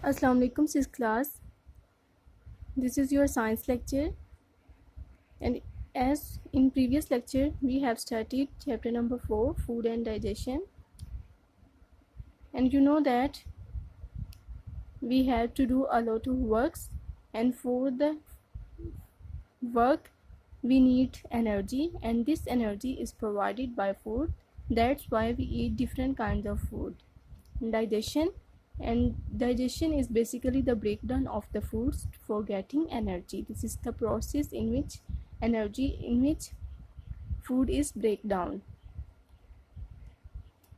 Assalamu alaikum sis class. This is your science lecture, and as in previous lecture we have studied chapter number 4, food and digestion, and you know that we have to do a lot of works, and for the work we need energy, and this energy is provided by food. That's why we eat different kinds of food. Digestion, and digestion is basically the breakdown of the foods for getting energy. This is the process in which food is breakdown.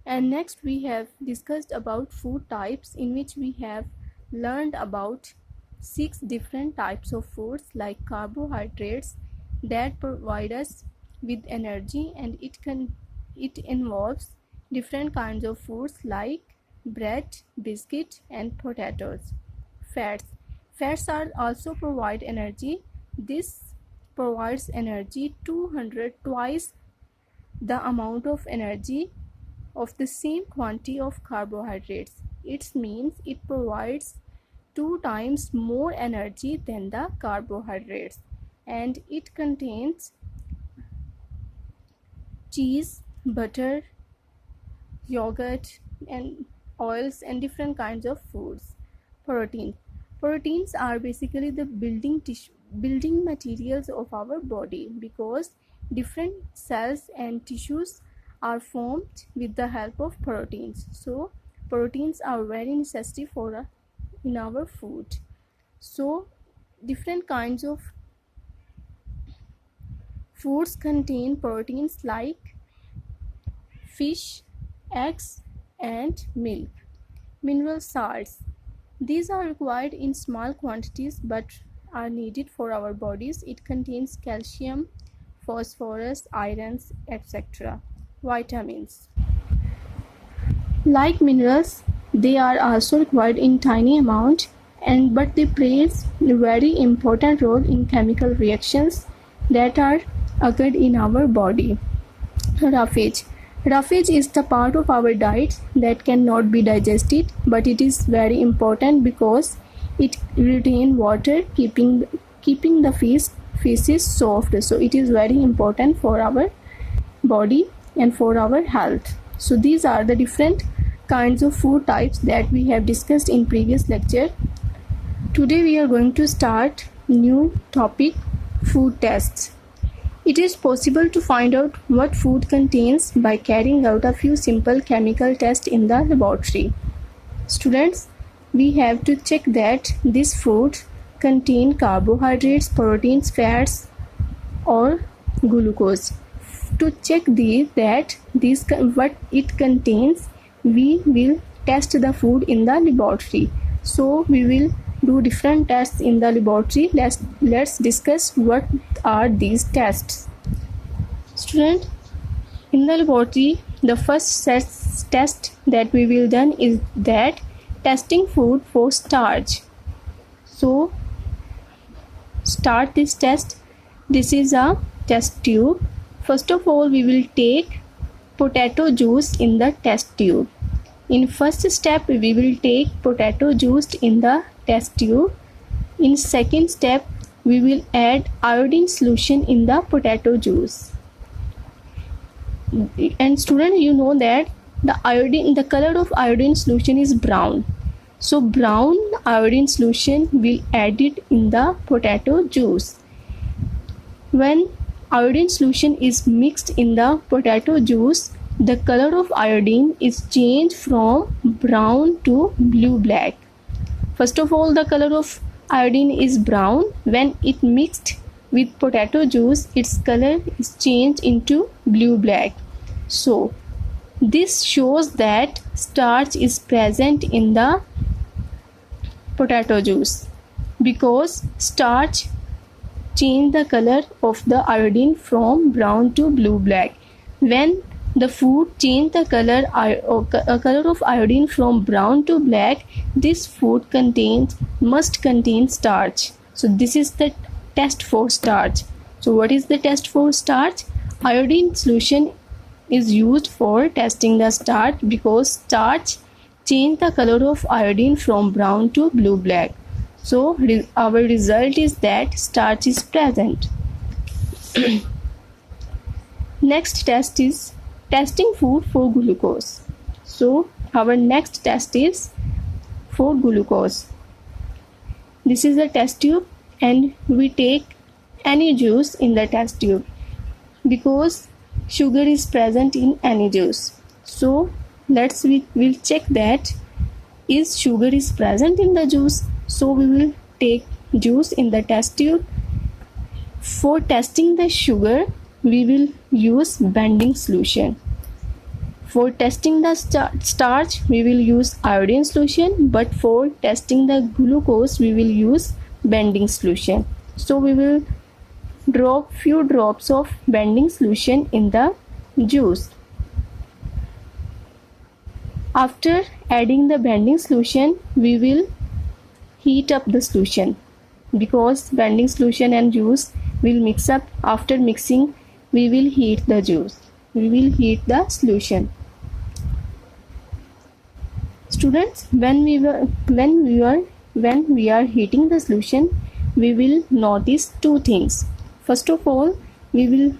And next we have discussed about food types, in which we have learned about 6 different types of foods, like carbohydrates that provide us with energy, and it involves different kinds of foods like bread, biscuit, and potatoes. Fats are also provide energy. This provides energy 200 twice the amount of energy of the same quantity of carbohydrates. It means it provides 2 times more energy than the carbohydrates, and it contains cheese, butter, yogurt, and oils, and different kinds of foods. Proteins are basically the building materials of our body, because different cells and tissues are formed with the help of proteins. So proteins are very necessary in our food. So different kinds of foods contain proteins like fish, eggs, and milk. Mineral salts. These are required in small quantities but are needed for our bodies. It contains calcium, phosphorus, irons, etc. Vitamins. Like minerals, they are also required in tiny amount, but they play a very important role in chemical reactions that are occurred in our body. Roughage. Roughage is the part of our diet that cannot be digested, but it is very important because it retains water, keeping the feces soft. So it is very important for our body and for our health. So these are the different kinds of food types that we have discussed in previous lecture. Today we are going to start new topic, food tests. It is possible to find out what food contains by carrying out a few simple chemical tests in the laboratory. Students, we have to check that this food contain carbohydrates, proteins, fats, or glucose. To check what it contains, we will test the food in the laboratory. So we will do different tests in the laboratory. Let's discuss what are these tests. Student, in the laboratory, the first test that we will done is that testing food for starch. So start this test. This is a test tube. First of all, we will take potato juice in the test tube. In first step, we will take potato juice in the test tube. In second step, we will add iodine solution in the potato juice. And student, you know that the color of iodine solution is brown. So brown iodine solution will add it in the potato juice. When iodine solution is mixed in the potato juice, the color of iodine is changed from brown to blue-black. First of all, the color of iodine is brown. When it mixed with potato juice, its color is changed into blue-black. So this shows that starch is present in the potato juice, because starch change the color of the iodine from brown to blue-black. When the food change the color of iodine from brown to black, this food must contain starch. So this is the test for starch. So what is the test for starch? Iodine solution is used for testing the starch, because starch change the color of iodine from brown to blue black. So our result is that starch is present. Next test is testing food for glucose. So our next test is for glucose. This is a test tube and we take any juice in the test tube because sugar is present in any juice. So we'll check that is sugar is present in the juice. So we will take juice in the test tube. For testing the sugar, we will use bending solution. For testing the starch, we will use iodine solution, but for testing the glucose, we will use bending solution. So we will drop few drops of bending solution in the juice. After adding the bending solution, we will heat up the solution because bending solution and juice will mix up. After mixing, we will heat the juice. We will heat the solution. Students, when we are heating the solution, we will notice two things. First of all, we will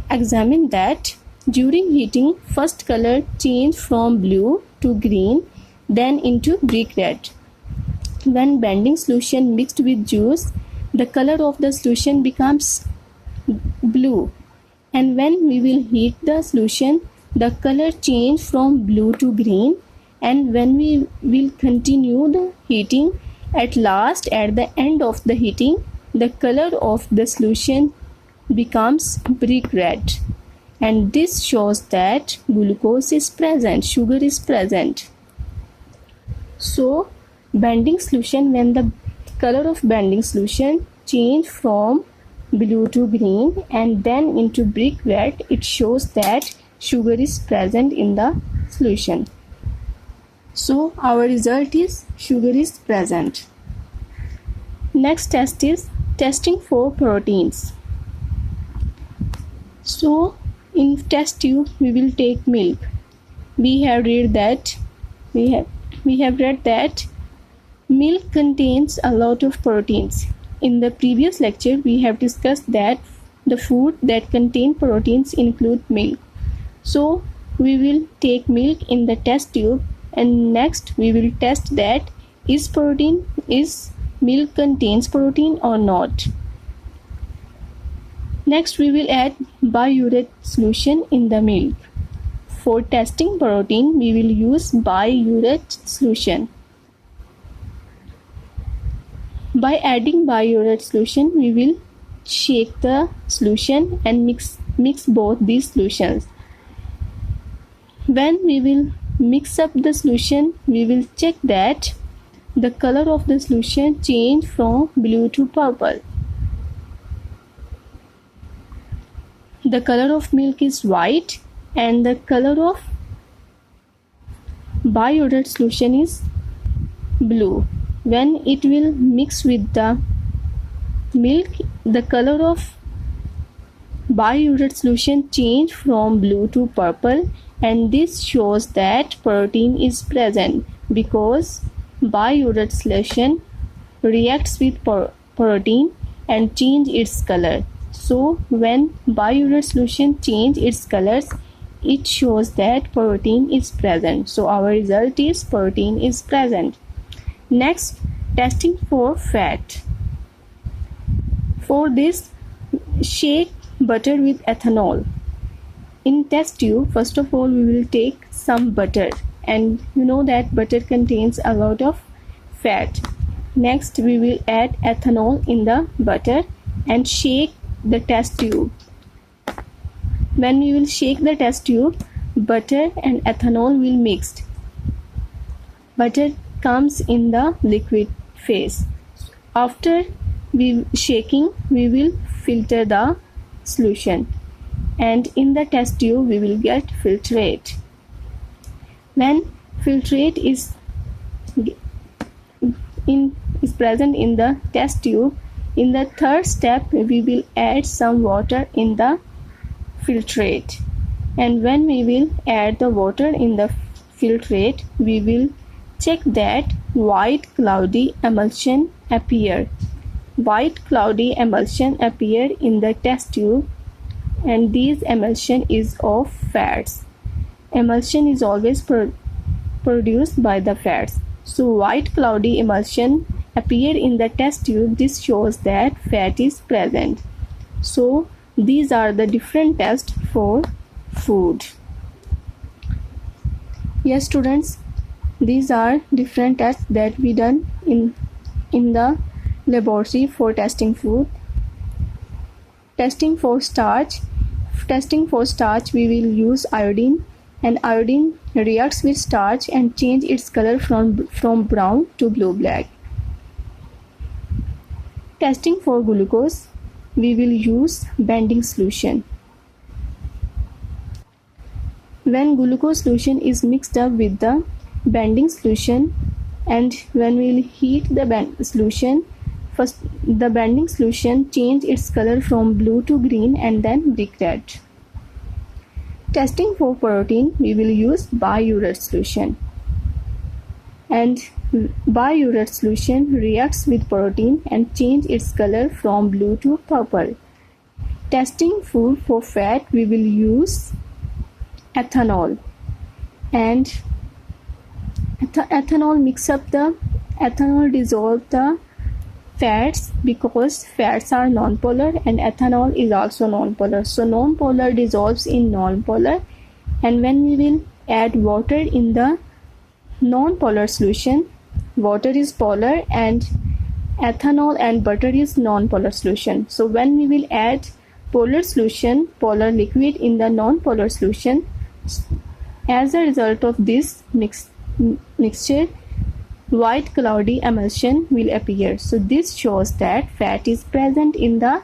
examine that during heating, first color change from blue to green, then into brick red. When bending solution mixed with juice, the color of the solution becomes blue, and when we will heat the solution, the color change from blue to green, and when we will continue the heating, at last at the end of the heating, the color of the solution becomes brick red, and this shows that glucose is present, sugar is present. So bending solution, when the color of bending solution change from blue to green and then into brick red, it shows that sugar is present in the solution. So our result is sugar is present. Next test is testing for proteins. So in test tube we will take milk. We have read that milk contains a lot of proteins. In the previous lecture we have discussed that the food that contain proteins include milk. So we will take milk in the test tube, and next we will test that is milk contains protein or not. Next we will add biuret solution in the milk. For testing protein, we will use biuret solution. By adding biuret solution, we will shake the solution and mix both these solutions. When we will mix up the solution, we will check that the color of the solution change from blue to purple. The color of milk is white and the color of biuret solution is blue. When it will mix with the milk, the color of biuret solution change from blue to purple, and this shows that protein is present because biuret solution reacts with protein and change its color. So when biuret solution change its colors, it shows that protein is present. So our result is protein is present. Next, testing for fat. For this, shake butter with ethanol. In test tube, first of all we will take some butter, and you know that butter contains a lot of fat. Next we will add ethanol in the butter and shake the test tube. When we will shake the test tube, butter and ethanol will mix. Butter comes in the liquid phase. After shaking, we will filter the solution, and in the test tube we will get filtrate. When filtrate is present in the test tube, in the third step we will add some water in the filtrate, and when we will add the water in the filtrate, we will check that white cloudy emulsion appear. White cloudy emulsion appear in the test tube, and this emulsion is of fats. Emulsion is always produced by the fats. So white cloudy emulsion appear in the test tube. This shows that fat is present. So these are the different tests for food. Yes students, these are different tests that we done in the laboratory for testing food. Testing for starch. Testing for starch, we will use iodine, and iodine reacts with starch and change its color from brown to blue-black. Testing for glucose, we will use bending solution. When glucose solution is mixed up with the bending solution, and when we will heat the solution, first the bending solution change its color from blue to green and then brick red. Testing for protein, we will use biuret solution, and biuret solution reacts with protein and change its color from blue to purple. Testing food for fat, we will use ethanol, and ethanol dissolve the fats, because fats are nonpolar and ethanol is also nonpolar. So nonpolar dissolves in nonpolar, and when we will add water in the nonpolar solution, water is polar and ethanol and butter is nonpolar solution. So when we will add polar solution, polar liquid in the nonpolar solution, as a result of this mixture, white cloudy emulsion will appear. So this shows that fat is present in the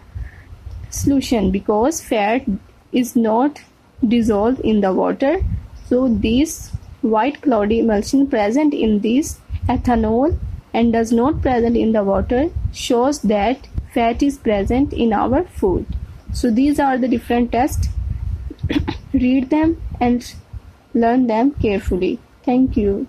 solution, because fat is not dissolved in the water. So this white cloudy emulsion present in this ethanol and does not present in the water shows that fat is present in our food. So these are the different tests. Read them and learn them carefully. Thank you.